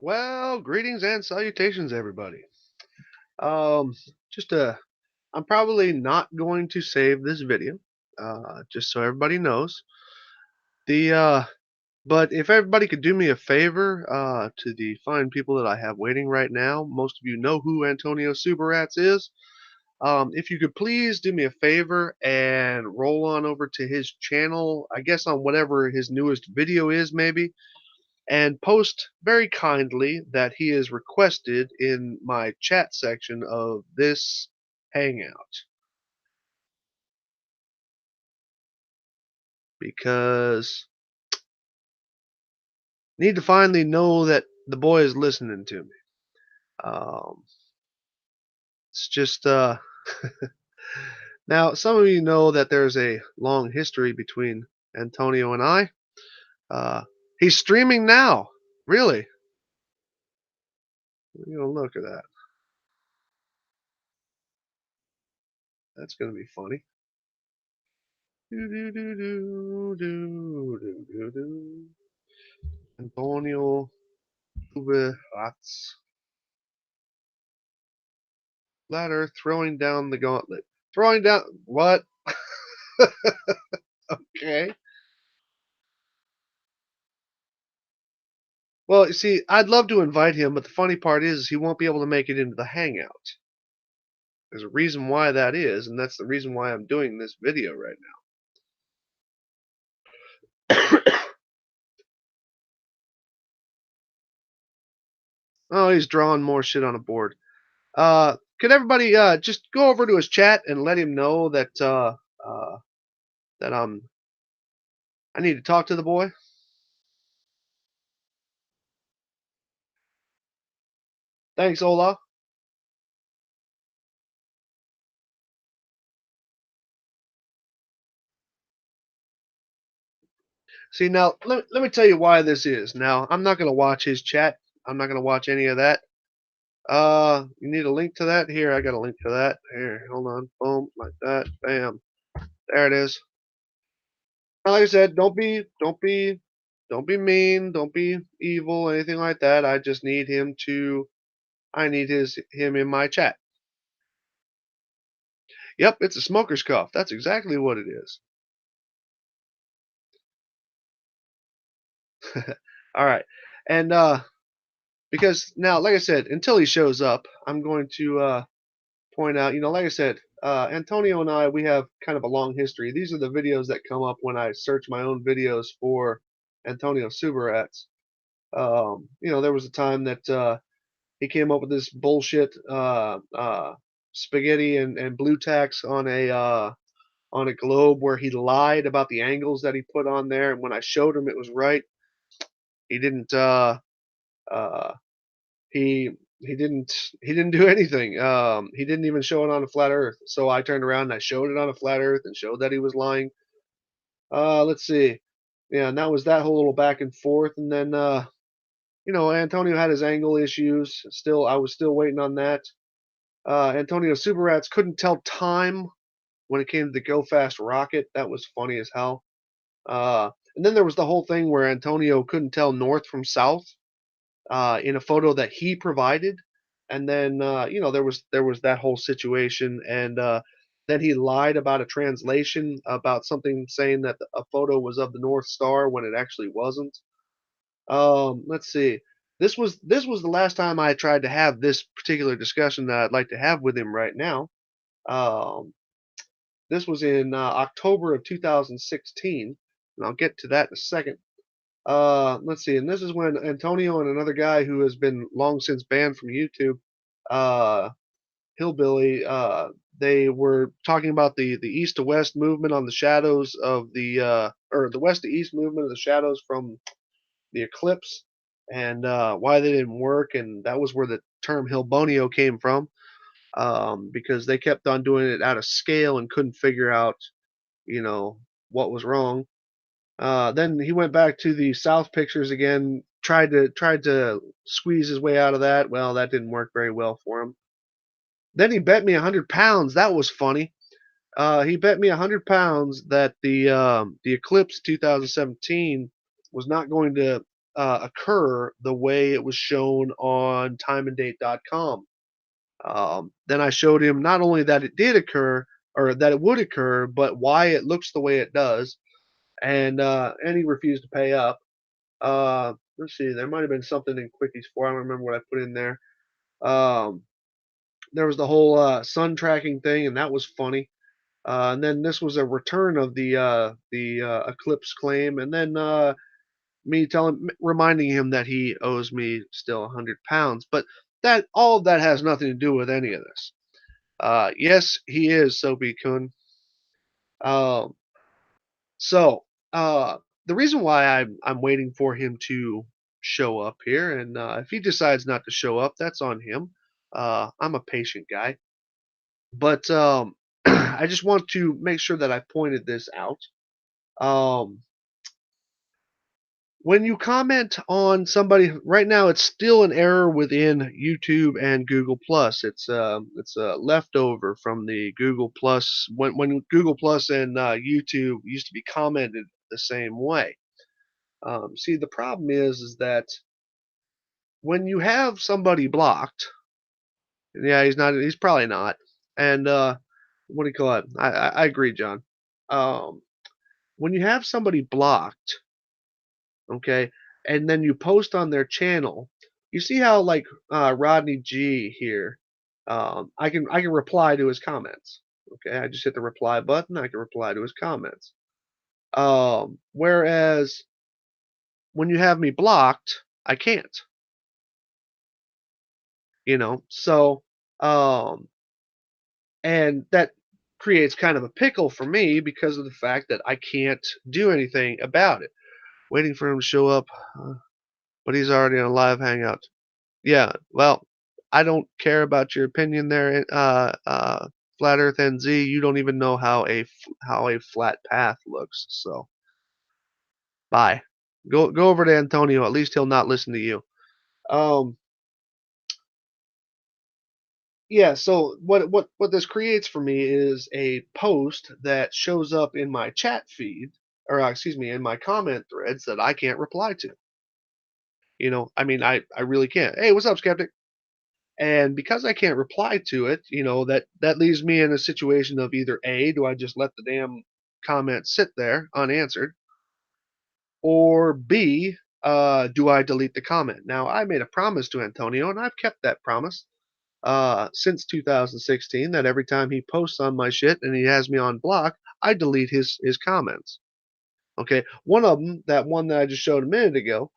Well, greetings and salutations, everybody. Um, just I'm probably not going to save this video, just so everybody knows. The but if everybody could do me a favor, to the fine people that I have waiting right now, most of you know who Antonio Subirats is. If you could please do me a favor and roll on over to his channel, I guess on whatever his newest video is, maybe and post very kindly that he is requested in my chat section of this hangout because I need to finally know that the boy is listening to me. Um, it's just now some of you know that there's a long history between Antonio and I. Uh, he's streaming now. Really? You know, look at that. That's gonna be funny. Do do do do do do do do. Antonio Subirats. Ladder throwing down the gauntlet. Throwing down what? Okay. Well, you see, I'd love to invite him, but the funny part is he won't be able to make it into the hangout. There's a reason why that is, and that's the reason why I'm doing this video right now. Oh, he's drawing more shit on a board. Could everybody just go over to his chat and let him know that that I need to talk to the boy? Thanks, Ola. See, now, let me tell you why this is. Now, I'm not going to watch his chat. I'm not going to watch any of that. You need a link to that? Here, I got a link to that. Here, hold on. Boom, like that. Bam. There it is. Now, like I said, don't be mean. Don't be evil, anything like that. I just need him to, I need him in my chat. Yep, it's a smoker's cough. That's exactly what it is. All right. And, because now, like I said, until he shows up, I'm going to, point out, like I said, Antonio and I, we have kind of a long history. These are the videos that come up when I search my own videos for Antonio Subirats. There was a time that he came up with this bullshit spaghetti and blue tacks on a globe where he lied about the angles that he put on there, and when I showed him it was right, he didn't. Uh, he he didn't do anything. He didn't even show it on a flat Earth. So I turned around and I showed it on a flat Earth and showed that he was lying. Let's see. Yeah, and that was that whole little back and forth. And then Antonio had his angle issues. Still, I was still waiting on that. Antonio Superrats couldn't tell time when it came to the Go Fast rocket. That was funny as hell. And then there was the whole thing where Antonio couldn't tell north from south in a photo that he provided, and then there was that whole situation, and then he lied about a translation about something saying that a photo was of the North Star when it actually wasn't. Let's see. This was the last time I tried to have this particular discussion that I'd like to have with him right now. Um, this was in October of 2016, and I'll get to that in a second. Let's see, and this is when Antonio and another guy who has been long since banned from YouTube, uh, Hillbilly, they were talking about the east to west movement on the shadows of or the west to east movement of the shadows from the eclipse, and why they didn't work, and that was where the term Hillbonio came from, because they kept on doing it out of scale and couldn't figure out, you know, what was wrong. Then he went back to the South pictures again, tried to squeeze his way out of that. Well, that didn't work very well for him. Then he bet me £100. That was funny. He bet me £100 that the Eclipse 2017 was not going to occur the way it was shown on timeanddate.com. Then I showed him not only that it did occur or that it would occur, but why it looks the way it does, and he refused to pay up. Let's see, there might have been something in Quickies 4. I don't remember what I put in there. Um, there was the whole sun tracking thing, and that was funny. And then this was a return of the eclipse claim, and then me reminding him that he owes me still £100. But that all of that has nothing to do with any of this. Yes, he is Sobi Kun. Um, so the reason why I'm waiting for him to show up here, and if he decides not to show up, that's on him. I'm a patient guy, but I just want to make sure that I pointed this out. Um, when you comment on somebody right now, it's still an error within YouTube and Google Plus. It's a leftover from the Google Plus when Google Plus and YouTube used to be commented the same way. See, the problem is that when you have somebody blocked, yeah, he's not. He's probably not. And what do you call it? I agree, John. Um, when you have somebody blocked, okay, and then you post on their channel, you see how like Rodney G here, I can reply to his comments. Okay, I just hit the reply button. I can reply to his comments. Whereas when you have me blocked, I can't. So um, and that creates kind of a pickle for me because of the fact that I can't do anything about it. Waiting for him to show up, but he's already on a live hangout. Yeah, well, I don't care about your opinion there, Flat Earth NZ. You don't even know how how a flat path looks. So bye. Go over to Antonio. At least he'll not listen to you. Um, yeah. So what this creates for me is a post that shows up in my chat feed, or excuse me, in my comment threads that I can't reply to. I mean, I really can't. Hey, what's up, skeptic? And because I can't reply to it, that leaves me in a situation of either A, do I just let the damn comment sit there unanswered, or B, do I delete the comment? Now, I made a promise to Antonio, and I've kept that promise since 2016 that every time he posts on my shit and he has me on block, I delete his comments. Okay, one of them, that one that I just showed a minute ago,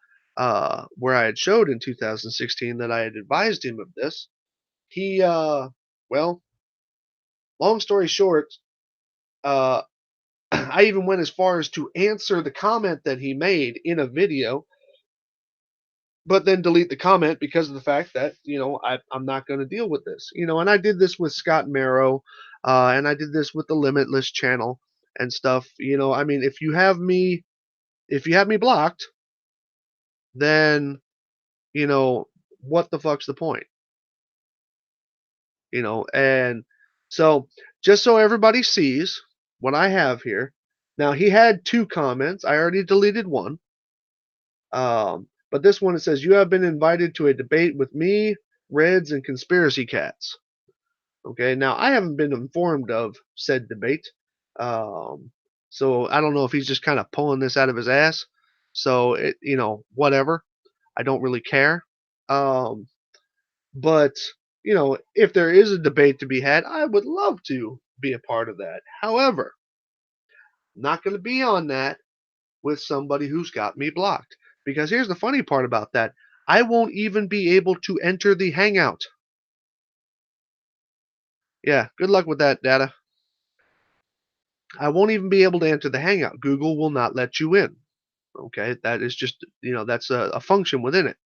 where I had showed in 2016 that I had advised him of this, he well, long story short, uh I even went as far as to answer the comment that he made in a video, but then delete the comment because of the fact that I'm not going to deal with this. And I did this with Scott Marrow, and I did this with the Limitless channel and stuff. I mean, if you have me blocked, then you know what the fuck's the point? And so just so everybody sees what I have here. Now he had two comments. I already deleted one. But this one, it says, "You have been invited to a debate with me, Reds, and Conspiracy Cats." Okay, now I haven't been informed of said debate. Um, so I don't know if he's just kind of pulling this out of his ass. So whatever. I don't really care. Um, but if there is a debate to be had, I would love to be a part of that. However, I'm not going to be on that with somebody who's got me blocked. Because here's the funny part about that. I won't even be able to enter the Hangout. Yeah, good luck with that, data. I won't even be able to enter the Hangout. Google will not let you in. Okay, that is just, that's a function within it.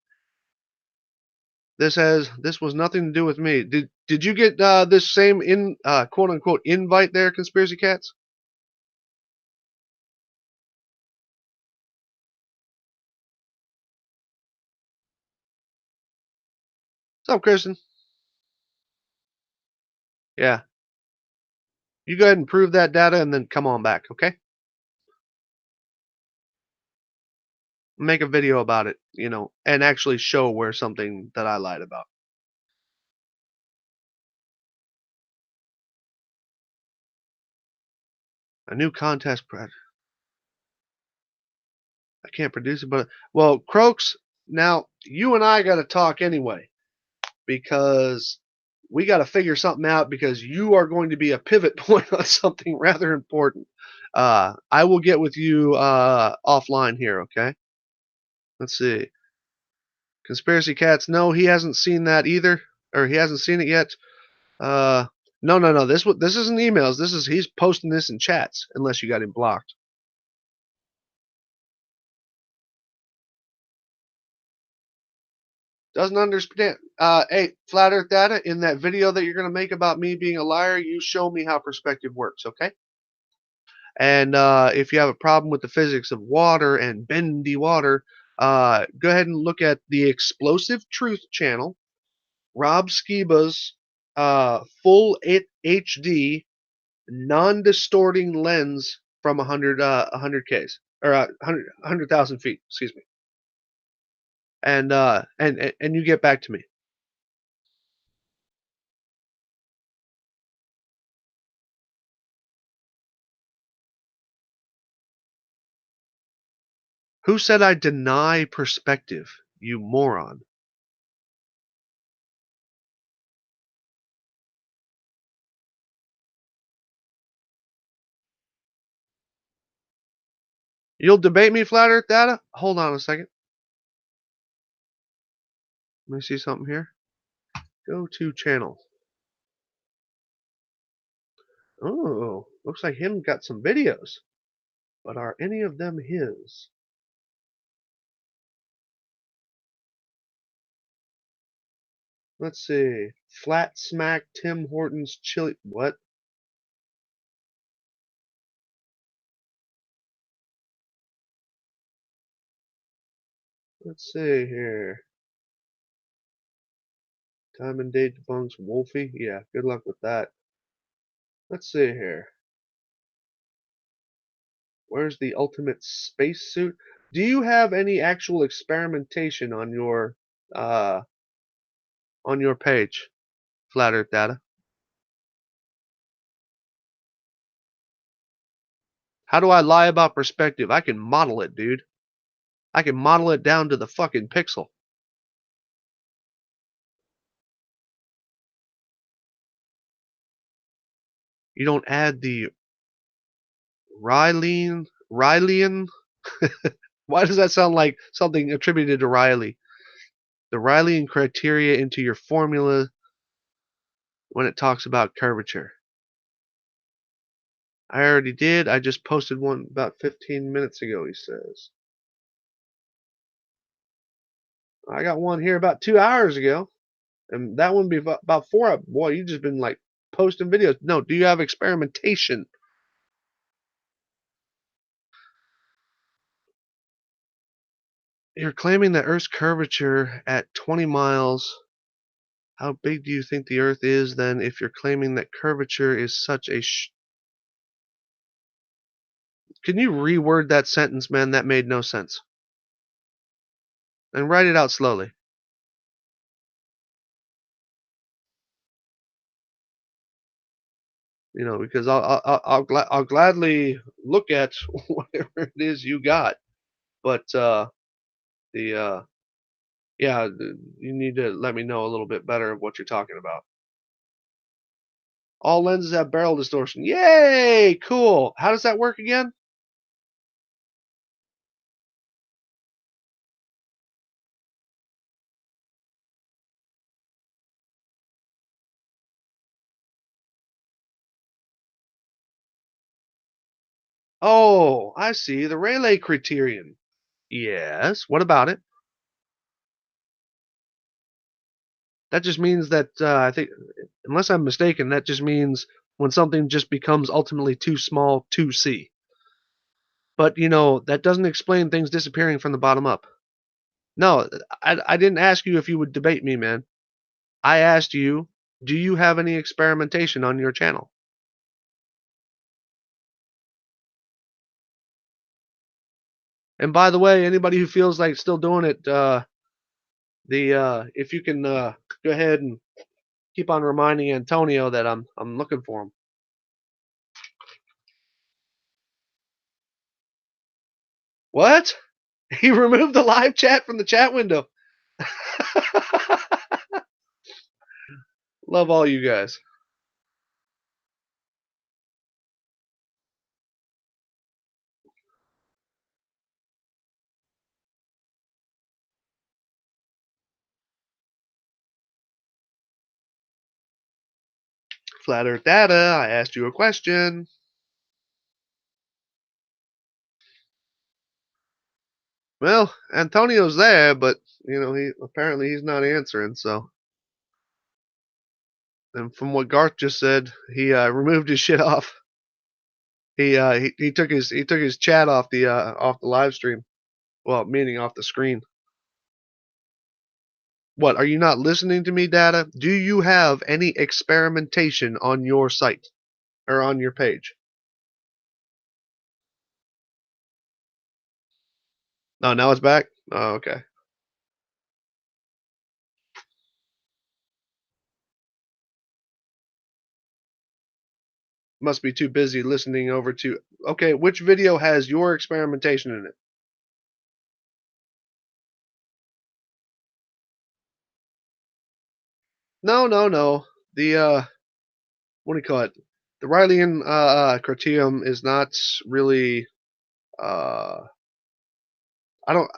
This was nothing to do with me. Did you get this same quote unquote invite there, Conspiracy Cats? What's up, Kristen? Yeah, you go ahead and prove that data, and then come on back, okay? make a video about it, and actually show where something that I lied about. A new contest I can't produce it, but well, Croaks, now you and I got to talk anyway because we got to figure something out because you are going to be a pivot point on something rather important. I will get with you offline here, okay? Let's see. Conspiracy Cats. No, he hasn't seen that either, or he hasn't seen it yet. Uh, no, no, no. This isn't emails. He's posting this in chats unless you got him blocked. Doesn't understand. Hey, Flat Earth Data, in that video that you're going to make about me being a liar, you show me how perspective works, okay? And if you have a problem with the physics of water and bendy water, go ahead and look at the Explosive Truth channel, Rob Skiba's full HD non-distorting lens from 100 Ks or 100,000 feet, excuse me. And you get back to me. Who said I deny perspective, you moron? You'll debate me, Flat Earth Data? Hold on a second. Let me see something here. Go to channel. Oh, looks like him got some videos. But are any of them his? Let's see. Flat Smack Tim Hortons Chili. What? Let's see here. Time and date debunks Wolfie. Yeah, good luck with that. Let's see here. Where's the ultimate spacesuit? Do you have any actual experimentation uh on your page, Flat Earth Data? How do I lie about perspective? I can model it, dude. I can model it down to the fucking pixel. You don't add the Riley. Why does that sound like something attributed to Riley? The Riley criteria into your formula when it talks about curvature. I already did. I just posted one about 15 minutes ago, he says. I got one here about 2 hours ago. And that one be about 4. Boy, you just been like posting videos. No, do you have experimentation? You're claiming that Earth's curvature at 20 miles. How big do you think the Earth is then if you're claiming that curvature is such a Can you reword that sentence, man? That made no sense. And write it out slowly. Because I'll gladly look at whatever it is you got. But the yeah, you need to let me know a little bit better of what you're talking about. All lenses have barrel distortion. Yay! Cool. How does that work again? Oh, I see. The Rayleigh criterion. Yes. What about it? That just means that I think, unless I'm mistaken, that just means when something just becomes ultimately too small to see. But that doesn't explain things disappearing from the bottom up. No, I didn't ask you if you would debate me, man. I asked you, do you have any experimentation on your channel? And by the way, anybody who feels like still doing it, if you can go ahead and keep on reminding Antonio that I'm looking for him. What? He removed the live chat from the chat window. Love all you guys. Flat Earth Data, I asked you a question. Well, Antonio's there, but he apparently he's not answering. So, and from what Garth just said, he removed his shit off. He took his chat off the live stream. Well, meaning off the screen. What, are you not listening to me, Data? Do you have any experimentation on your site or on your page? Oh, now it's back. Oh, okay. Must be too busy listening over to. Okay, which video has your experimentation in it? No, no, no. The what do you call it? The Rileyan criterion is not really. Uh, I don't.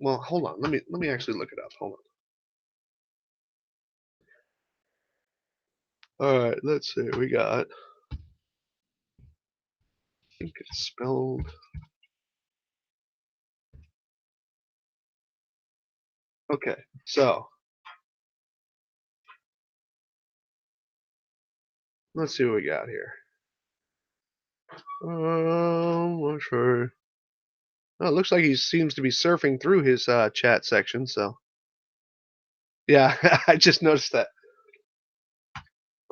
Well, hold on. Let me actually look it up. Hold on. All right. Let's see. We got. I think it's spelled. Okay. So let's see what we got here. Not sure. Oh, it looks like he seems to be surfing through his chat section. So yeah, I just noticed that.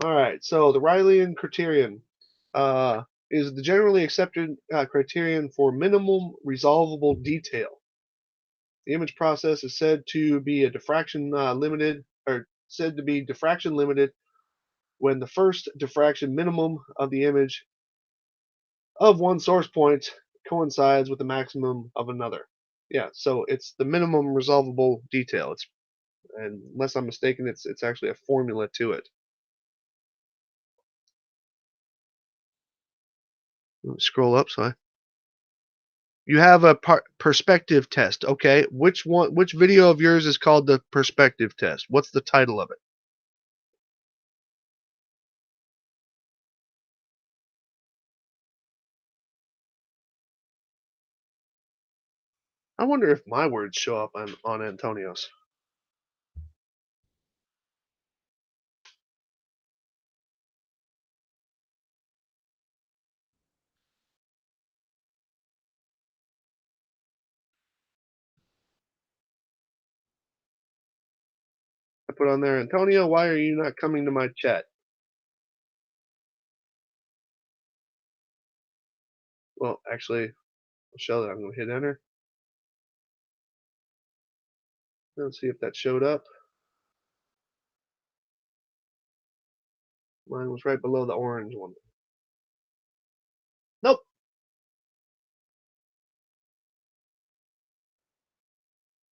All right, so the Rileyan criterion is the generally accepted criterion for minimum resolvable detail. The image process is said to be a diffraction limited, or said to be diffraction limited when the first diffraction minimum of the image of one source point coincides with the maximum of another. Yeah, so it's the minimum resolvable detail. And unless I'm mistaken, it's actually a formula to it. Scroll up, so you have a perspective test. Okay, which video of yours is called the perspective test? What's the title of it? I wonder if my words show up on Antonio's. I put on there, Antonio, why are you not coming to my chat? Well, actually, I'll show that. I'm going to hit enter. Let's see if that showed up. Mine was right below the orange one. Nope.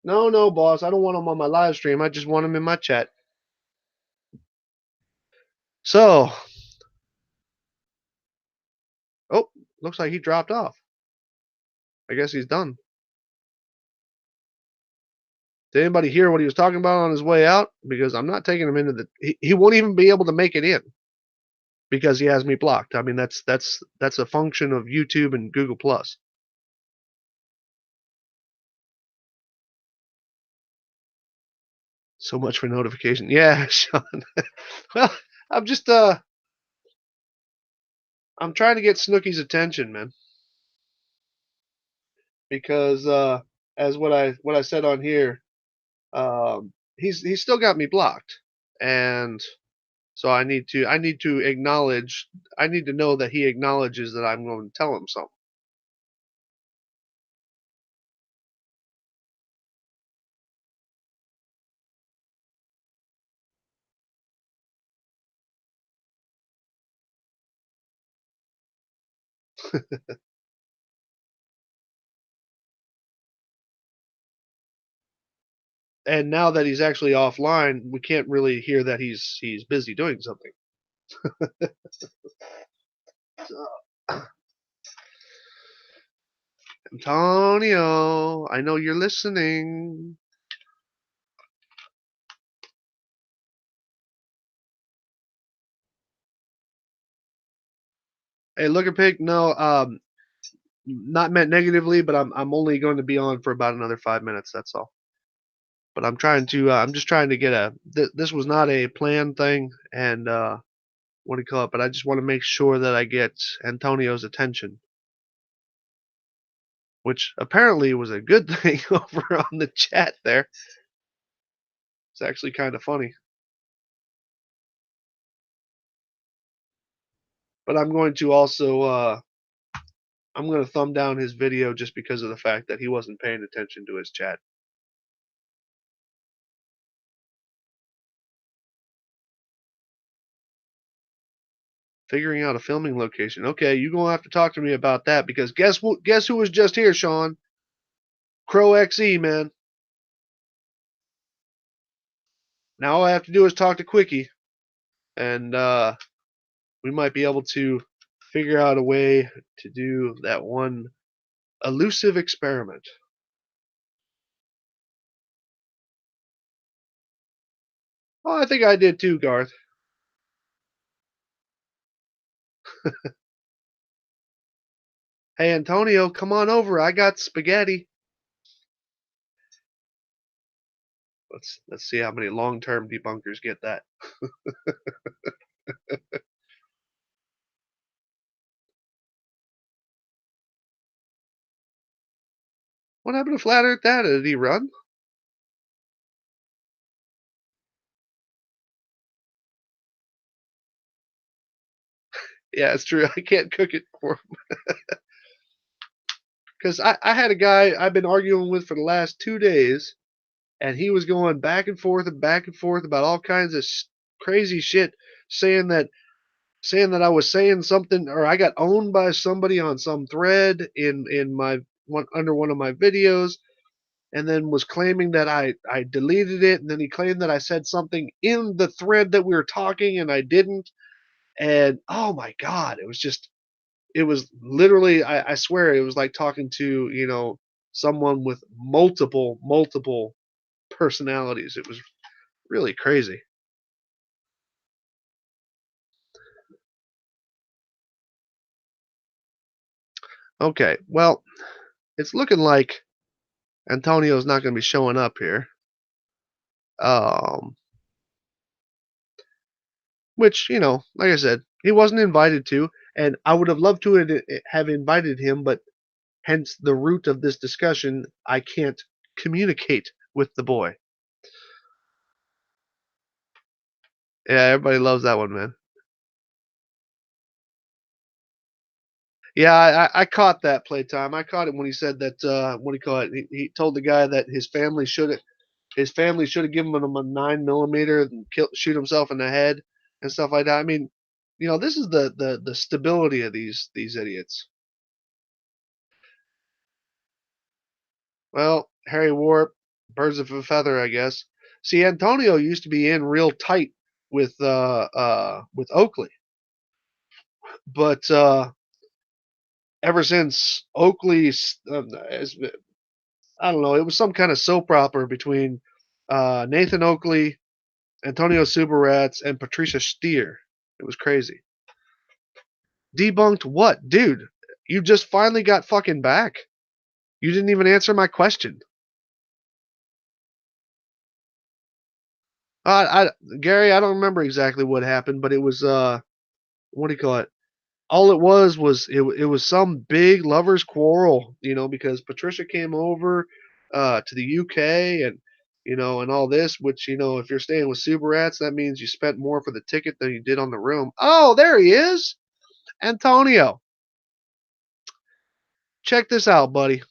No, no, boss. I don't want him on my live stream. I just want him in my chat. So, oh, looks like he dropped off. I guess he's done. Did anybody hear what he was talking about on his way out? Because I'm not taking him into the. He won't even be able to make it in because he has me blocked. I mean, that's a function of YouTube and Google Plus. So much for notification. Yeah, Sean. Well, I'm just I'm trying to get Snooky's attention, man. Because as what I said on here, he's still got me blocked, and so I need to acknowledge. I need to know that he acknowledges that I'm going to tell him something. And now that he's actually offline, we can't really hear that he's busy doing something. So, Antonio, I know you're listening. Hey, Looker Pig, no, not meant negatively, but I'm only going to be on for about another 5 minutes. That's all. But I'm just trying to get this was not a planned thing, and what do you call it? But I just want to make sure that I get Antonio's attention, which apparently was a good thing over on the chat there. It's actually kind of funny. But I'm going to also I'm going to thumb down his video just because of the fact that he wasn't paying attention to his chat. Figuring out a filming location. Okay, you're gonna have to talk to me about that because guess who was just here, Sean? Crow XE, man. Now all I have to do is talk to Quickie, and we might be able to figure out a way to do that one elusive experiment. Oh, I think I did too, Garth. Hey, Antonio, come on over. I got spaghetti. Let's see how many long-term debunkers get that. What happened to Flat Earth Data? Did he run? Yeah, it's true. I can't cook it for him. Because I had a guy I've been arguing with for the last 2 days, and he was going back and forth about all kinds of crazy shit, saying that I was saying something or I got owned by somebody on some thread in my one under one of my videos, and then was claiming that I deleted it, and then he claimed that I said something in the thread that we were talking and I didn't. And oh my god, it was literally I swear it was like talking to, someone with multiple personalities. It was really crazy. Okay, well, it's looking like Antonio's not going to be showing up here. Um, which, like I said, he wasn't invited to, and I would have loved to have invited him, but hence the root of this discussion, I can't communicate with the boy. Yeah, everybody loves that one, man. Yeah, I caught that playtime. I caught it when he said that. What do you call it? He told the guy that his family should have given him a 9 millimeter and shoot himself in the head and stuff like that. I mean, this is the stability of these idiots. Well, Harry Warp, birds of a feather, I guess. See, Antonio used to be in real tight with Oakley, but ever since Oakley's, I don't know, it was some kind of soap opera between Nathan Oakley, Antonio Subirats, and Patricia Steer. It was crazy. Debunked what? Dude, you just finally got fucking back. You didn't even answer my question. Gary, I don't remember exactly what happened, but it was what do you call it? All it was it was some big lovers quarrel, because Patricia came over to the UK and and all this, which if you're staying with Subarats, that means you spent more for the ticket than you did on the room. Oh, there he is, Antonio. Check this out, buddy.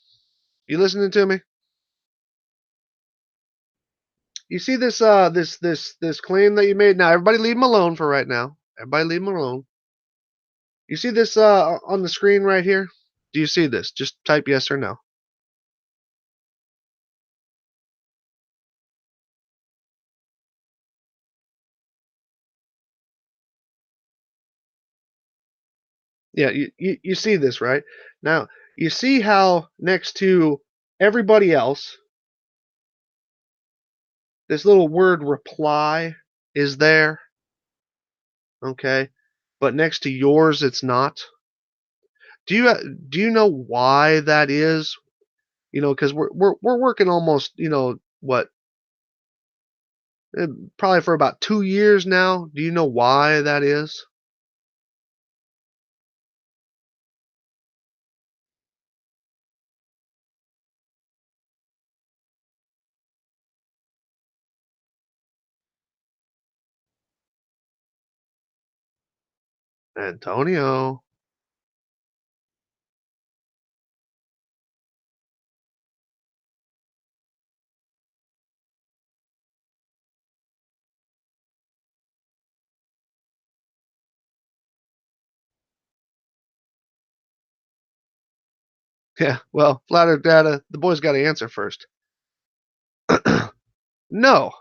You listening to me? You see this claim that you made? Now everybody leave him alone for right now. Everybody leave him alone. You see this on the screen right here? Do you see this? Just type yes or no. Yeah, you see this, right? Now, you see how next to everybody else, this little word reply is there, okay? But next to yours, it's not. Do you know why that is? You know, because we're working almost, what, probably for about 2 years now. Do you know why that is? Antonio. Yeah, well, flat Earth data, the boys got to answer first. No,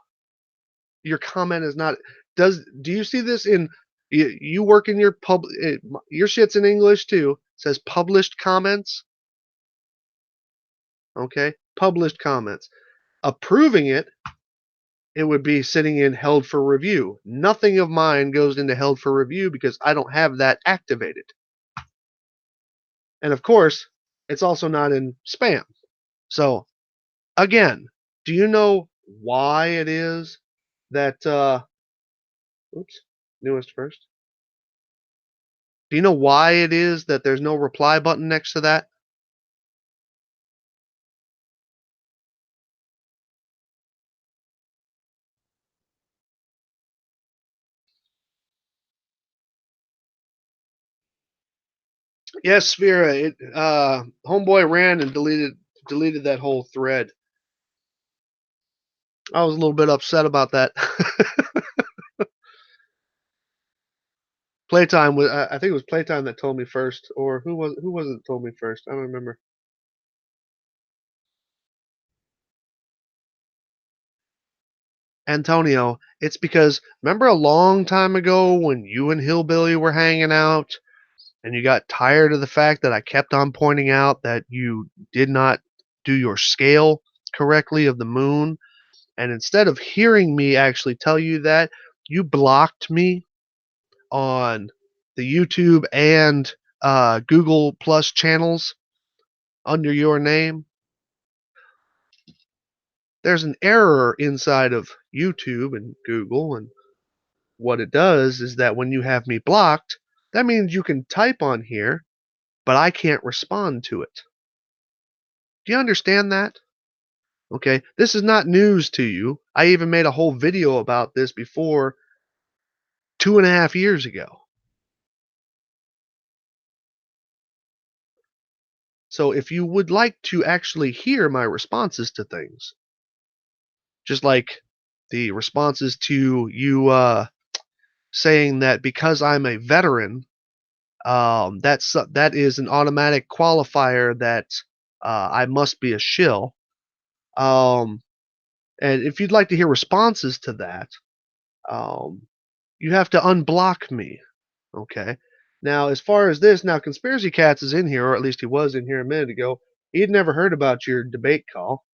your comment is not. Do you see this in? You work in your your shit's in English too. It says published comments. Okay, published comments. Approving it, it would be sitting in held for review. Nothing of mine goes into held for review because I don't have that activated. And of course, it's also not in spam. So again, do you know why it is that oops, newest first? Do you know why it is that there's no reply button next to that? Yes, Sphera. Homeboy ran and deleted that whole thread. I was a little bit upset about that. Playtime was. I think it was Playtime that told me first, or who was it that told me first? I don't remember. Antonio, it's because remember a long time ago when you and Hillbilly were hanging out and you got tired of the fact that I kept on pointing out that you did not do your scale correctly of the moon, and instead of hearing me actually tell you that, you blocked me on the YouTube and Google Plus channels under your name. There's an error inside of YouTube and Google, and what it does is that when you have me blocked, that means you can type on here, but I can't respond to it. Do you understand that? Okay, this is not news to you. I even made a whole video about this before 2.5 years ago. So if you would like to actually hear my responses to things, just like the responses to you saying that because I'm a veteran, that is an automatic qualifier that I must be a shill. Um, and if you'd like to hear responses to that, um, you have to unblock me. Okay. Now, as far as this, now Conspiracy Cats is in here, or at least he was in here a minute ago. He'd never heard about your debate call.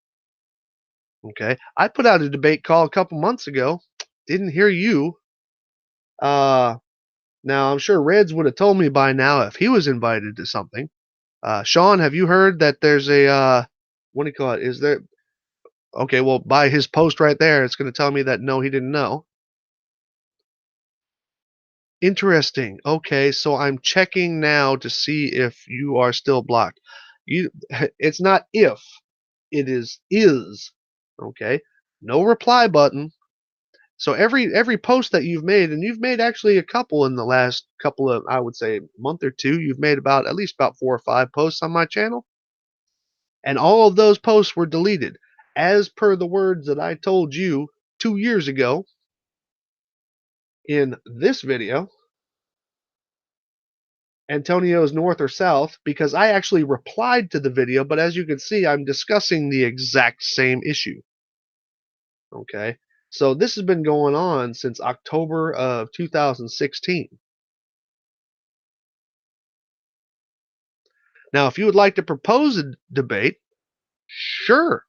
Okay. I put out a debate call a couple months ago. Didn't hear you. Uh, Now, I'm sure Reds would have told me by now if he was invited to something. Sean, have you heard that there's a, what do you call it? Is there, okay, well, by his post right there, it's going to tell me that no, he didn't know. Interesting. Okay, so I'm checking now to see if you are still blocked. You, it's not if, it is. Okay, no reply button. So every post that you've made, and you've made actually a couple in the last couple of, I would say, month or two, you've made about at least about 4 or 5 posts on my channel, and all of those posts were deleted, as per the words that I told you 2 years ago in this video. Antonio's north or south, because I actually replied to the video, but as you can see, I'm discussing the exact same issue. Okay. So this has been going on since October of 2016. Now, if you would like to propose a debate, sure.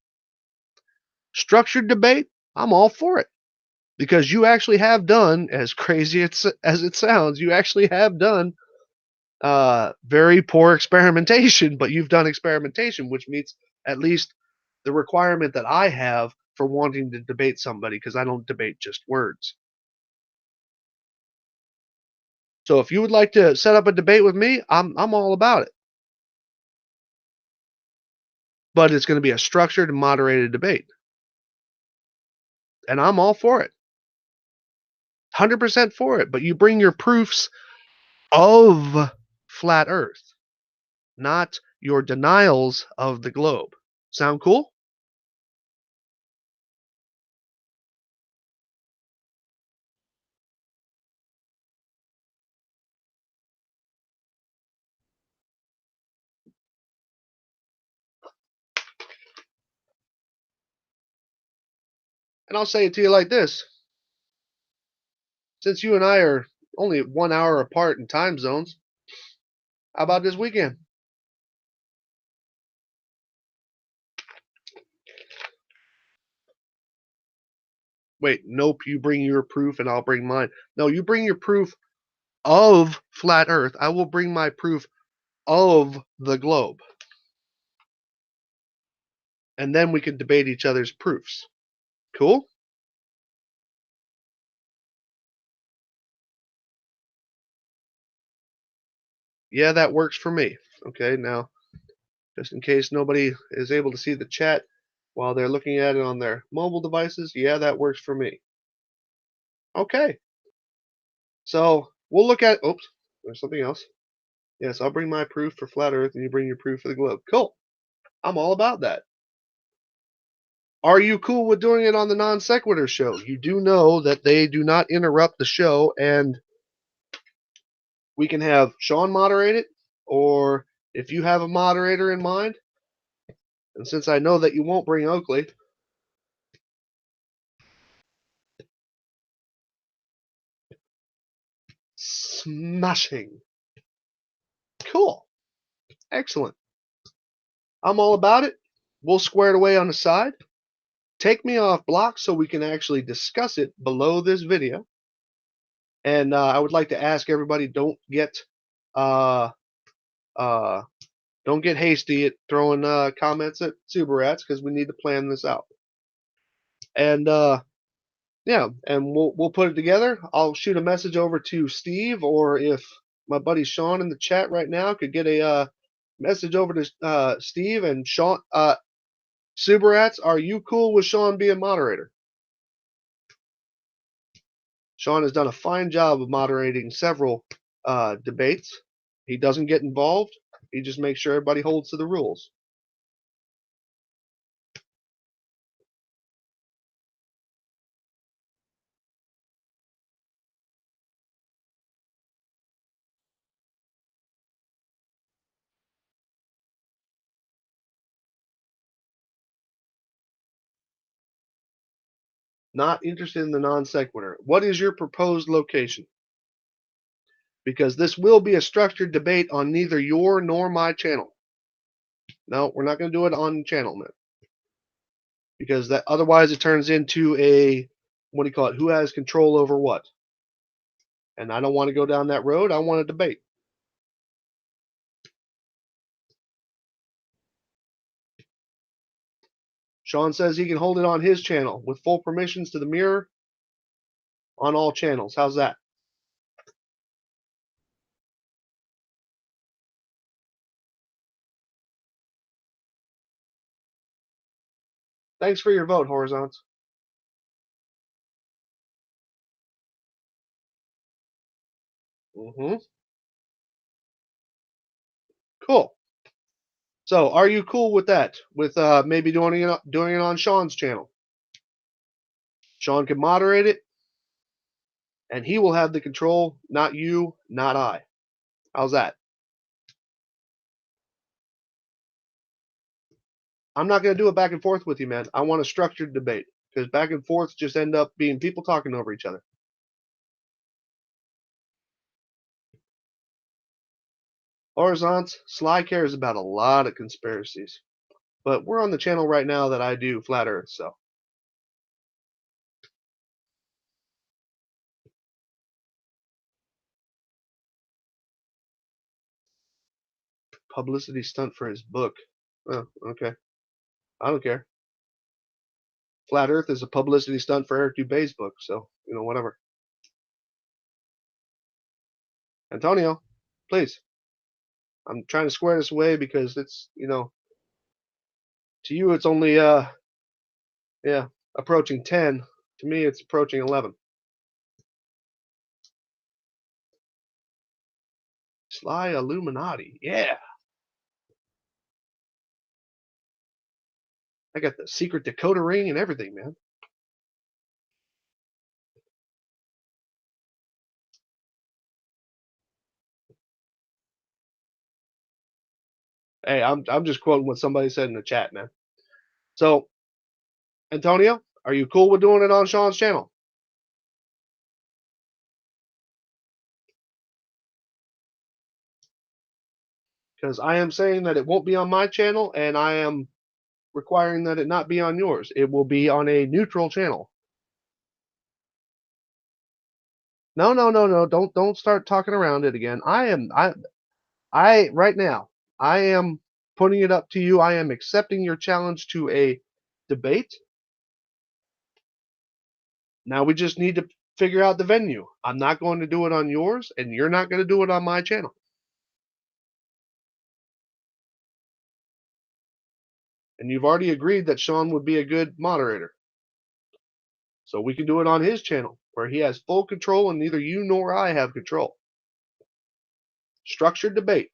Structured debate, I'm all for it. Because you actually have done, as crazy as it sounds, you actually have done very poor experimentation, but you've done experimentation, which meets at least the requirement that I have for wanting to debate somebody, because I don't debate just words. So if you would like to set up a debate with me, I'm all about it. But it's going to be a structured and moderated debate, and I'm all for it. 100% for it. But you bring your proofs of flat Earth, not your denials of the globe. Sound cool? And I'll say it to you like this: since you and I are only 1 hour apart in time zones, how about this weekend? Wait, nope, you bring your proof and I'll bring mine. No, you bring your proof of flat Earth. I will bring my proof of the globe. And then we can debate each other's proofs. Cool? Yeah, that works for me. Okay, now, just in case nobody is able to see the chat while they're looking at it on their mobile devices, yeah, that works for me. Okay, so we'll look at, oops, there's something else. Yes, I'll bring my proof for flat Earth and you bring your proof for the globe. Cool. I'm all about that. Are you cool with doing it on the non sequitur show? You do know that they do not interrupt the show, and we can have Sean moderate it, or if you have a moderator in mind, and since I know that you won't bring Oakley, smashing. Cool. Excellent. I'm all about it. We'll square it away on the side. Take me off block so we can actually discuss it below this video. And I would like to ask everybody, uh, uh, don't get hasty at throwing comments at Subirats, because we need to plan this out. And yeah, and we'll put it together. I'll shoot a message over to Steve, or if my buddy Sean in the chat right now could get a message over to Steve and Sean. Subirats, are you cool with Sean being moderator? Sean has done a fine job of moderating several debates. He doesn't get involved. He just makes sure everybody holds to the rules. Not interested in the non sequitur. What is your proposed location? Because this will be a structured debate on neither your nor my channel. No, we're not going to do it on channel, man. Because that otherwise it turns into a, what do you call it? Who has control over what? And I don't want to go down that road. I want a debate. Sean says he can hold it on his channel with full permissions to the mirror on all channels. How's that? Thanks for your vote, Horizons. Mm-hmm. Cool. So, are you cool with that? With maybe doing it on Sean's channel? Sean can moderate it, and he will have the control. Not you, not I. How's that? I'm not going to do a back and forth with you, man. I want a structured debate because back and forths just end up being people talking over each other. Horizons, Sly cares about a lot of conspiracies, but we're on the channel right now that I do Flat Earth, so publicity stunt for his book. Oh, okay. I don't care. Flat Earth is a publicity stunt for Eric Dubé's book, so whatever. Antonio, please. I'm trying to square this away because it's to you it's only yeah, approaching 10. To me it's approaching 11. Sly Illuminati. Yeah. I got the secret Dakota ring and everything, man. Hey, I'm just quoting what somebody said in the chat, man. So, Antonio, are you cool with doing it on Sean's channel? Because I am saying that it won't be on my channel, and I am requiring that it not be on yours. It will be on a neutral channel. No, no, no, no. Don't start talking around it again. I right now, I am putting it up to you. I am accepting your challenge to a debate. Now we just need to figure out the venue. I'm not going to do it on yours, and you're not going to do it on my channel. And you've already agreed that Sean would be a good moderator. So we can do it on his channel, where he has full control and neither you nor I have control. Structured debate.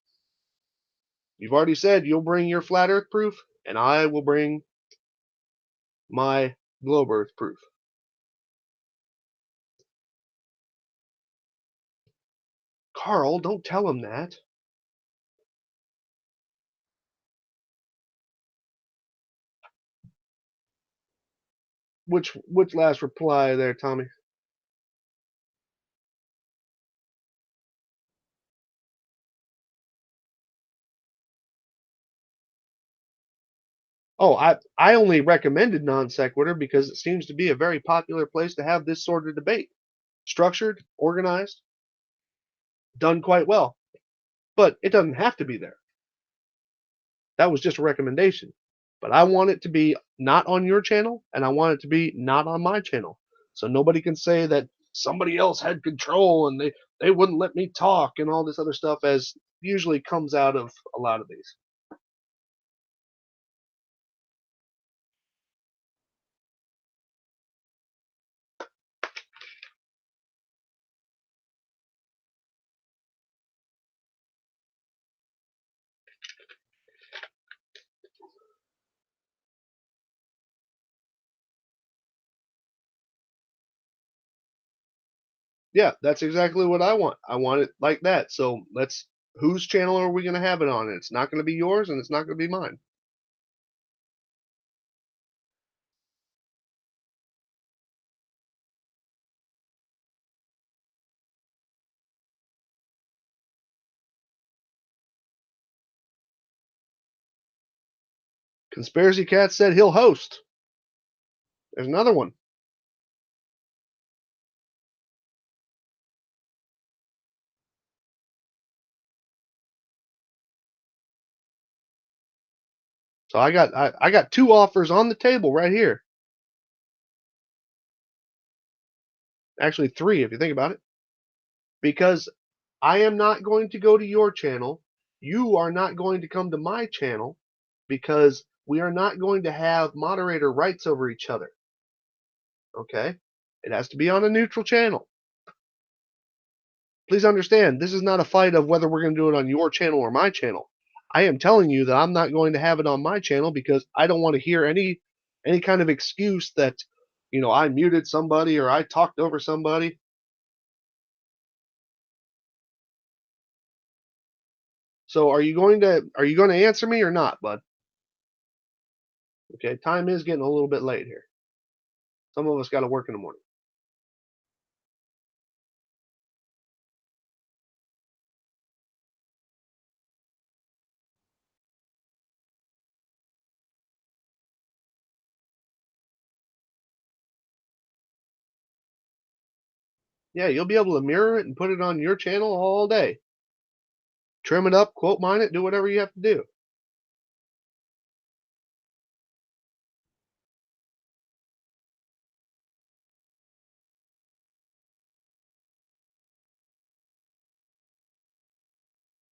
You've already said you'll bring your flat earth proof, and I will bring my globe earth proof. Carl, don't tell him that. Which last reply there, Tommy? Oh, I only recommended non sequitur because it seems to be a very popular place to have this sort of debate. Structured, organized, done quite well. But it doesn't have to be there. That was just a recommendation. But I want it to be not on your channel, and I want it to be not on my channel. So nobody can say that somebody else had control and they wouldn't let me talk and all this other stuff as usually comes out of a lot of these. Yeah, that's exactly what I want. I want it like that. So let's whose channel are we going to have it on? It's not going to be yours and it's not going to be mine. Conspiracy Cat said he'll host. There's another one. So I got two offers on the table right here. Actually, three if you think about it. Because I am not going to go to your channel. You are not going to come to my channel because we are not going to have moderator rights over each other. Okay? It has to be on a neutral channel. Please understand, this is not a fight of whether we're going to do it on your channel or my channel. I am telling you that I'm not going to have it on my channel because I don't want to hear any kind of excuse that I muted somebody or I talked over somebody. So are you going to answer me or not, bud? Okay, time is getting a little bit late here. Some of us got to work in the morning. Yeah, you'll be able to mirror it and put it on your channel all day. Trim it up, quote mine it, do whatever you have to do.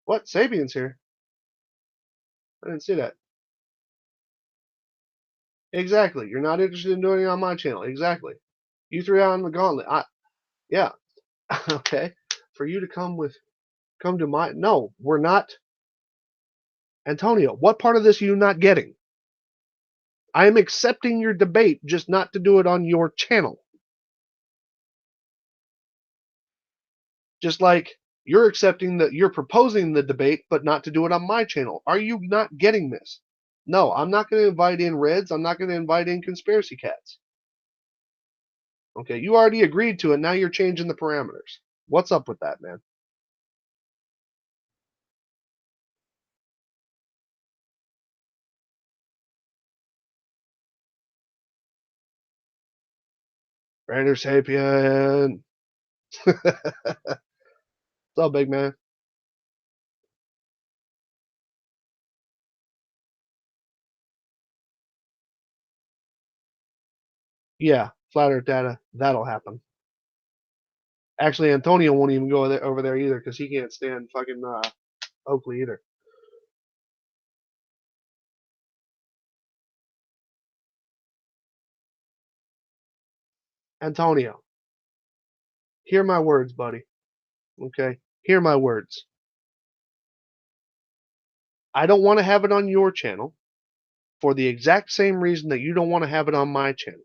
What? Sabian's here? I didn't see that. Exactly. You're not interested in doing it on my channel. Exactly. You threw out on the gauntlet. Yeah. Okay. For you to come to my, no, we're not. Antonio, what part of this are you not getting? I am accepting your debate, just not to do it on your channel. Just like you're accepting that you're proposing the debate, but not to do it on my channel. Are you not getting this? No, I'm not going to invite in Reds. I'm not going to invite in conspiracy cats. Okay, you already agreed to it. Now you're changing the parameters. What's up with that, man? Raider Sapien. What's up, big man? Yeah, flat Earth data. That'll happen. Actually, Antonio won't even go over there either because he can't stand fucking Oakley either. Antonio, hear my words, buddy. Okay? Hear my words. I don't want to have it on your channel for the exact same reason that you don't want to have it on my channel.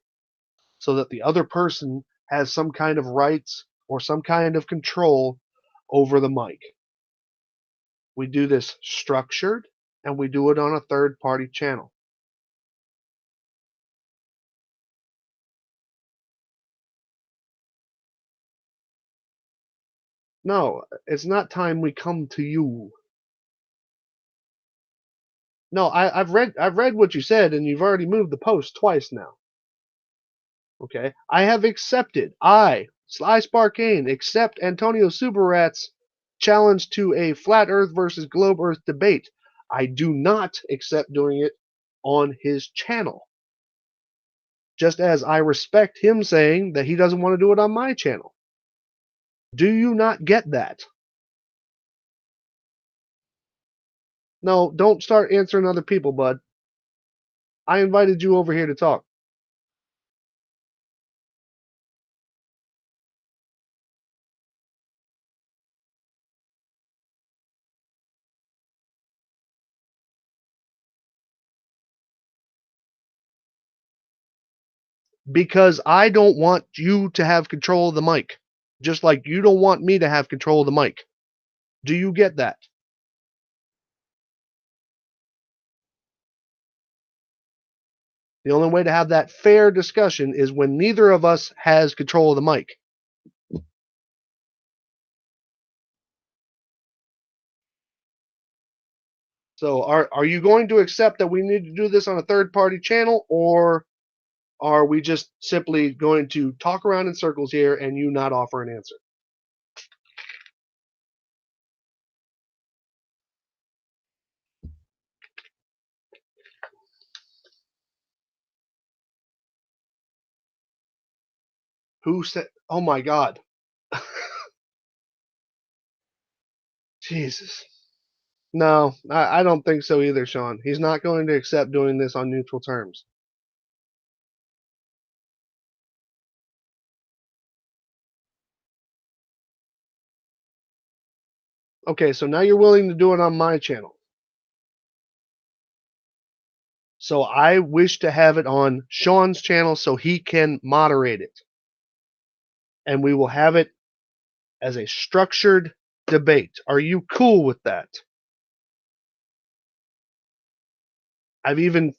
So that the other person has some kind of rights or some kind of control over the mic. We do this structured and we do it on a third party channel. No, it's not time we come to you. No, I've read what you said, and you've already moved the post twice now. Okay, I have accepted. Sly Sparkane, accept Antonio Subirats' challenge to a flat Earth versus globe Earth debate. I do not accept doing it on his channel. Just as I respect him saying that he doesn't want to do it on my channel. Do you not get that? No, don't start answering other people, bud. I invited you over here to talk. Because I don't want you to have control of the mic. Just like you don't want me to have control of the mic. Do you get that? The only way to have that fair discussion is when neither of us has control of the mic. So are you going to accept that we need to do this on a third party channel, or are we just simply going to talk around in circles here and you not offer an answer? Who said, oh my God. Jesus. No, I don't think so either, Sean. He's not going to accept doing this on neutral terms. Okay, so now you're willing to do it on my channel. So I wish to have it on Sean's channel so he can moderate it. And we will have it as a structured debate. Are you cool with that? I've even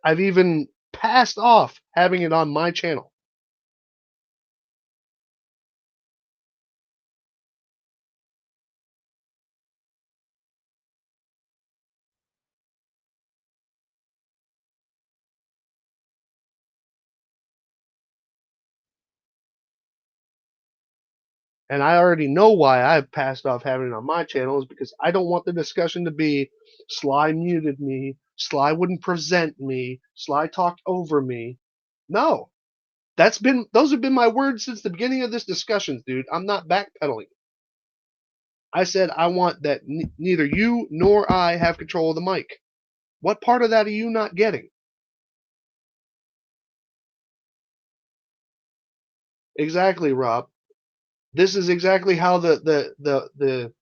I've even passed off having it on my channel. And I already know why I've passed off having it on my channel is because I don't want the discussion to be Sly muted me, Sly wouldn't present me, Sly talked over me. No. Those have been my words since the beginning of this discussion, dude. I'm not backpedaling. I said I want that neither you nor I have control of the mic. What part of that are you not getting? Exactly, Rob. This is exactly how the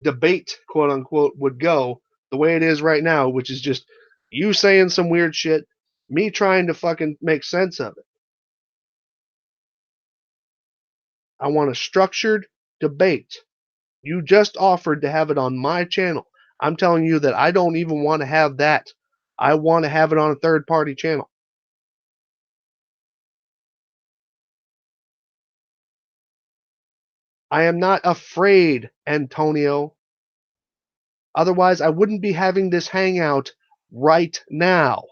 debate, quote unquote, would go the way it is right now, which is just you saying some weird shit, me trying to fucking make sense of it. I want a structured debate. You just offered to have it on my channel. I'm telling you that I don't even want to have that. I want to have it on a third party channel. I am not afraid, Antonio. Otherwise, I wouldn't be having this hangout right now.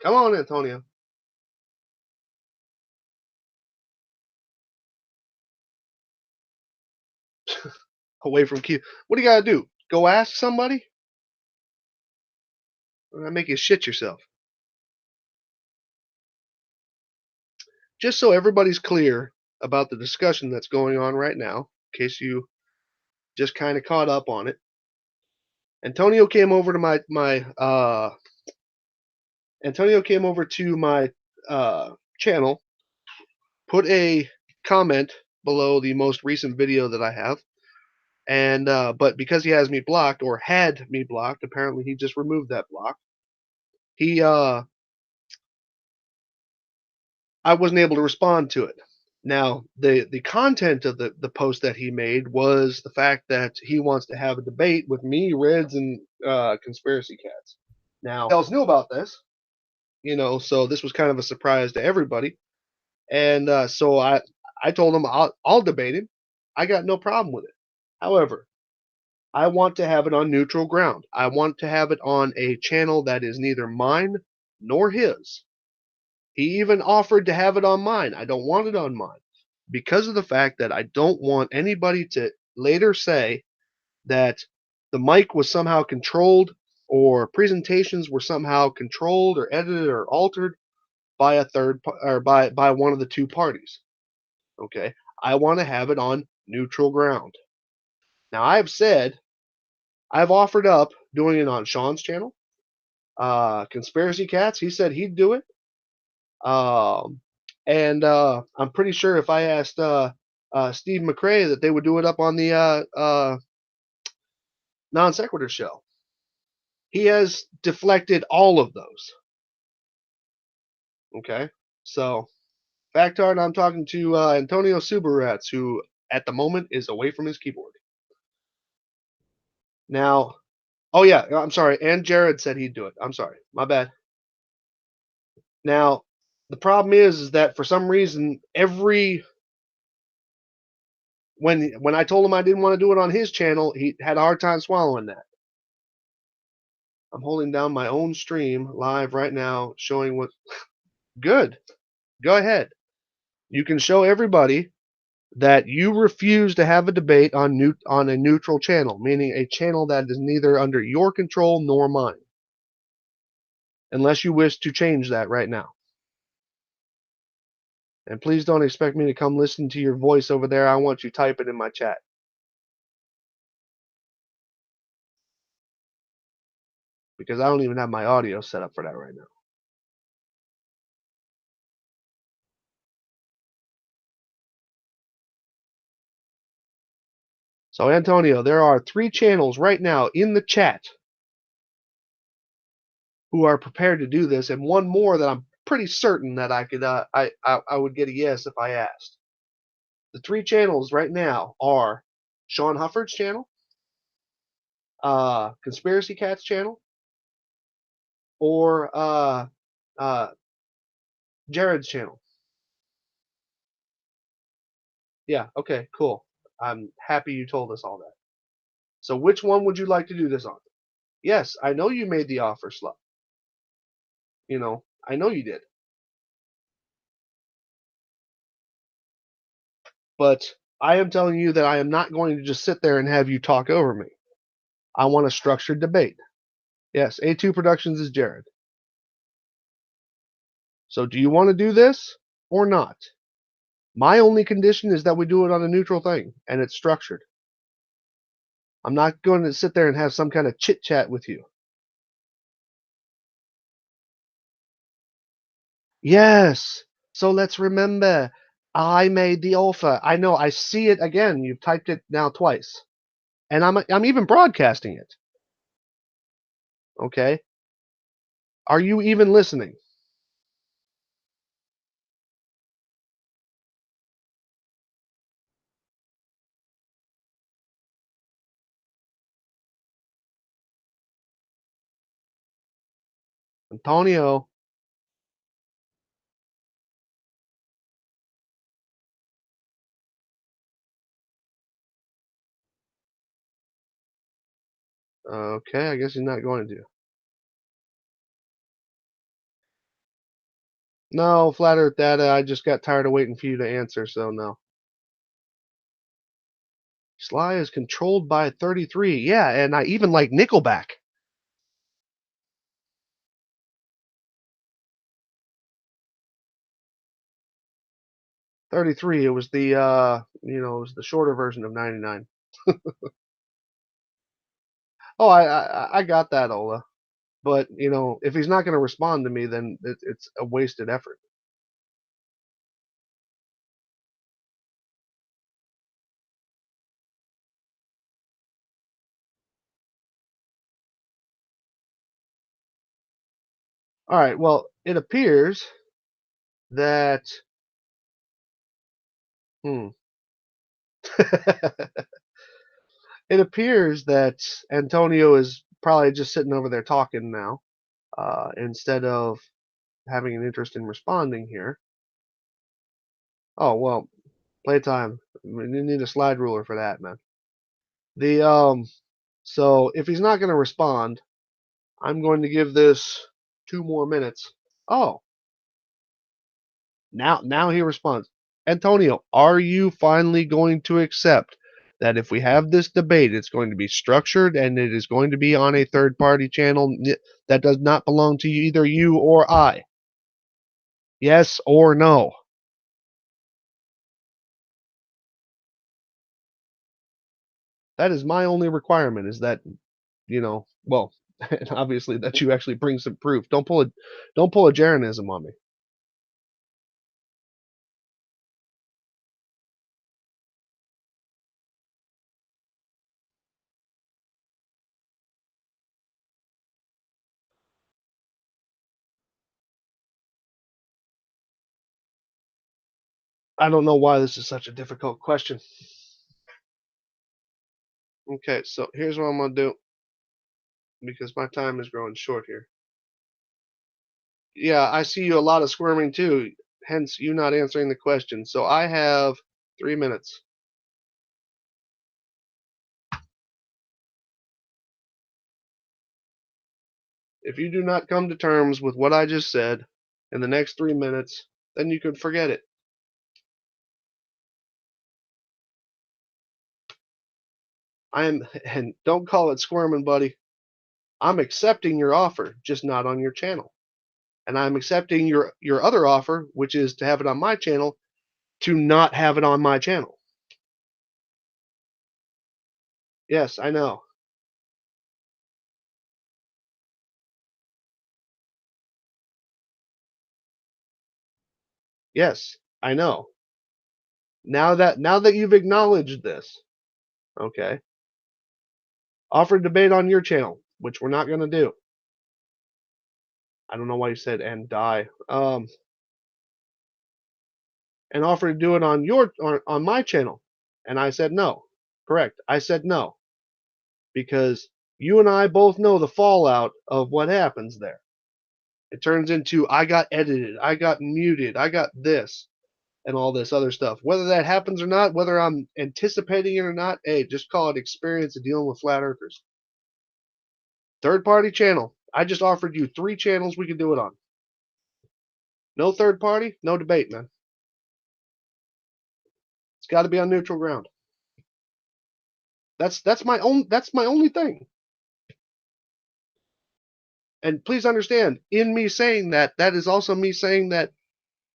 Come on, Antonio. Away from Q. What do you got to do? Go ask somebody? Or make you shit yourself. Just so everybody's clear about the discussion that's going on right now, in case you just kind of caught up on it. Antonio came over to my channel, put a comment below the most recent video that I have, and but because he has me blocked or had me blocked, apparently he just removed that block. He I wasn't able to respond to it. Now, the content of the post that he made was the fact that he wants to have a debate with me, Reds, and Conspiracy Cats. Now, else knew about this, so this was kind of a surprise to everybody. And so I told him I'll debate him. I got no problem with it. However, I want to have it on neutral ground. I want to have it on a channel that is neither mine nor his. He even offered to have it on mine. I don't want it on mine because of the fact that I don't want anybody to later say that the mic was somehow controlled or presentations were somehow controlled or edited or altered by a third or by one of the two parties. Okay? I want to have it on neutral ground. Now I've offered up doing it on Sean's channel. Conspiracy Cats, he said he'd do it. Um, and I'm pretty sure if I asked Steve McRae that they would do it up on the non sequitur show. He has deflected all of those. Okay, so Factard, I'm talking to Antonio Subirats, who at the moment is away from his keyboard. Now, oh yeah, I'm sorry, and Jared said he'd do it. I'm sorry, my bad. Now, the problem is that for some reason, when I told him I didn't want to do it on his channel, he had a hard time swallowing that. I'm holding down my own stream live right now, showing what. Good. Go ahead. You can show everybody that you refuse to have a debate on a neutral channel, meaning a channel that is neither under your control nor mine, unless you wish to change that right now. And please don't expect me to come listen to your voice over there. I want you typing in my chat. Because I don't even have my audio set up for that right now. So, Antonio, there are 3 channels right now in the chat who are prepared to do this, and one more that I'm pretty certain that I could I would get a yes if I asked. The 3 channels right now are Sean Hufford's channel, Conspiracy Cat's channel, or uh, Jared's channel. Yeah, okay, cool. I'm happy you told us all that. So which one would you like to do this on? Yes, I know you made the offer, Slut. I know you did. But I am telling you that I am not going to just sit there and have you talk over me. I want a structured debate. Yes, A2 Productions is Jared. So do you want to do this or not? My only condition is that we do it on a neutral thing and it's structured. I'm not going to sit there and have some kind of chit chat with you. Yes. So let's remember, I made the offer. I know. I see it again. You've typed it now twice, and I'm even broadcasting it. Okay. Are you even listening, Antonio? Okay. I guess he's not going to. No, flat Earth data. I just got tired of waiting for you to answer, so no. Sly is controlled by 33. Yeah, and I even like Nickelback. 33. It was it was the shorter version of 99. Oh, I got that, Ola. But if he's not going to respond to me, then it's a wasted effort. All right. Well, it appears that hmm, it appears that Antonio is probably just sitting over there talking now, instead of having an interest in responding here. Oh well, playtime. You need a slide ruler for that, man. The So if he's not going to respond, I'm going to give this 2 more minutes. Oh, now he responds. Antonio, are you finally going to accept that if we have this debate, it's going to be structured and it is going to be on a third party channel that does not belong to either you or I? Yes or no? That is my only requirement, is that, well, and obviously that you actually bring some proof. Don't pull a Jeranism on me. I don't know why this is such a difficult question. Okay, so here's what I'm gonna do, because my time is growing short here. Yeah, I see you a lot of squirming too, hence you not answering the question. So I have 3 minutes. If you do not come to terms with what I just said in the next 3 minutes, then you can forget it. And don't call it squirming, buddy. I'm accepting your offer, just not on your channel. And I'm accepting your other offer, which is to have it on my channel, to not have it on my channel. Yes, I know. Yes, I know. Now that you've acknowledged this, Okay. Offer debate on your channel, which we're not gonna do. I don't know why you said and die. And offer to do it on on my channel, and I said no. Correct. I said no because you and I both know the fallout of what happens there. It turns into I got edited, I got muted, I got this, and all this other stuff. Whether that happens or not, whether I'm anticipating it or not, hey, just call it experience of dealing with flat earthers. Third party channel. I just offered you 3 channels we could do it on. No third party, no debate, man. It's got to be on neutral ground. That's my only thing. And please understand, in me saying that, that is also me saying that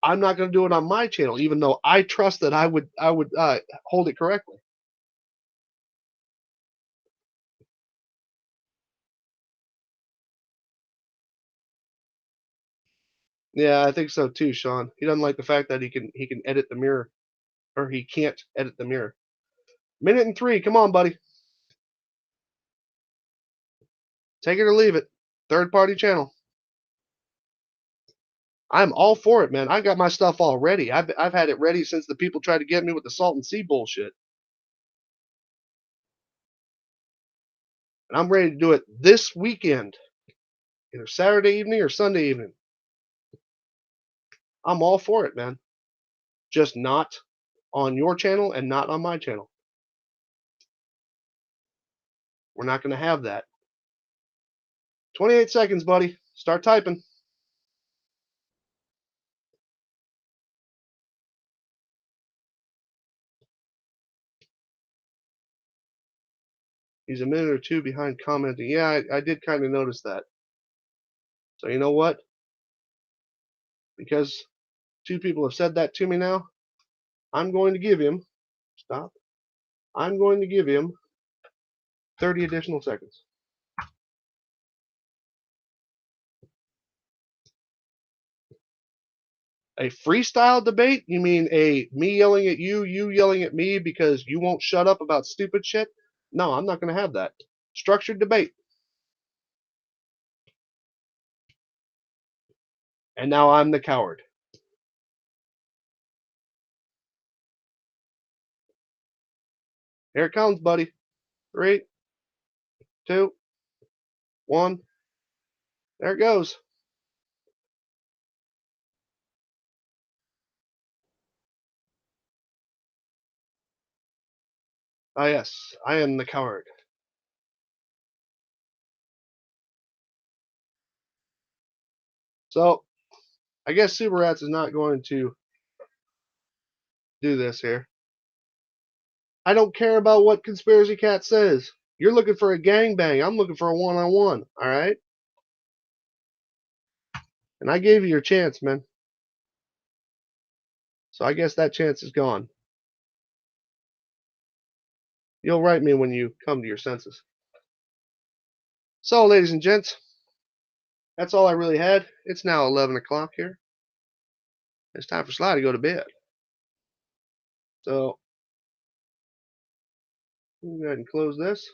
I'm not going to do it on my channel, even though I trust that I would hold it correctly. Yeah, I think so too, Sean. He doesn't like the fact that he can edit the mirror, or he can't edit the mirror. Minute and 3, come on, buddy. Take it or leave it. Third party channel. I'm all for it, man. I got my stuff all ready. I've had it ready since the people tried to get me with the salt and sea bullshit. And I'm ready to do it this weekend, either Saturday evening or Sunday evening. I'm all for it, man. Just not on your channel and not on my channel. We're not going to have that. 28 seconds, buddy. Start typing. He's a minute or 2 behind commenting. Yeah, I did kind of notice that. So you know what? Because 2 people have said that to me now, I'm going to give him, stop, I'm going to give him 30 additional seconds. A freestyle debate? You mean a me yelling at you, you yelling at me because you won't shut up about stupid shit? No, I'm not going to have that. Structured debate. And now I'm the coward. Here it comes, buddy. 3, 2, 1. There it goes. Ah, yes, I am the coward. So, I guess Subirats is not going to do this here. I don't care about what Conspiracy Cat says. You're looking for a gangbang. I'm looking for a one-on-one, all right? And I gave you your chance, man. So I guess that chance is gone. You'll write me when you come to your senses. So, ladies and gents, that's all I really had. It's now 11 o'clock here. It's time for Sly to go to bed. So, we'll go ahead and close this.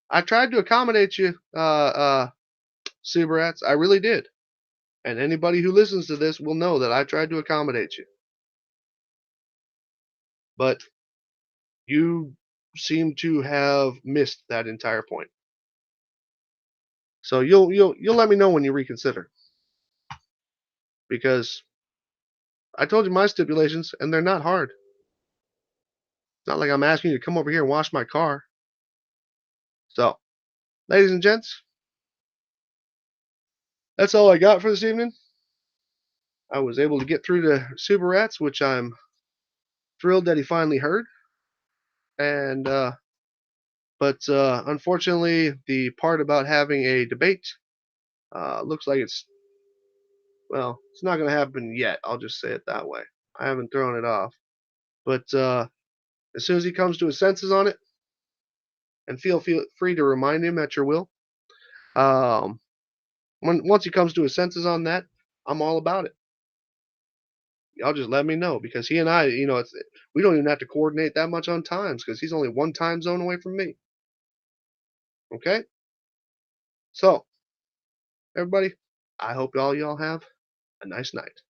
I tried to accommodate you, Subirats. I really did. And anybody who listens to this will know that I tried to accommodate you. But you seem to have missed that entire point. So you'll let me know when you reconsider. Because I told you my stipulations and they're not hard. It's not like I'm asking you to come over here and wash my car. So, ladies and gents, that's all I got for this evening. I was able to get through to Subirats, which I'm thrilled that he finally heard. And but unfortunately, the part about having a debate looks like it's not going to happen yet. I'll just say it that way. I haven't thrown it off, but as soon as he comes to his senses on it, and feel free to remind him at your will. Um, once he comes to his senses on that, I'm all about it. y'all just let me know because he and I, it's we don't even have to coordinate that much on times because he's only one time zone away from me. Okay? So, everybody, I hope all y'all have a nice night.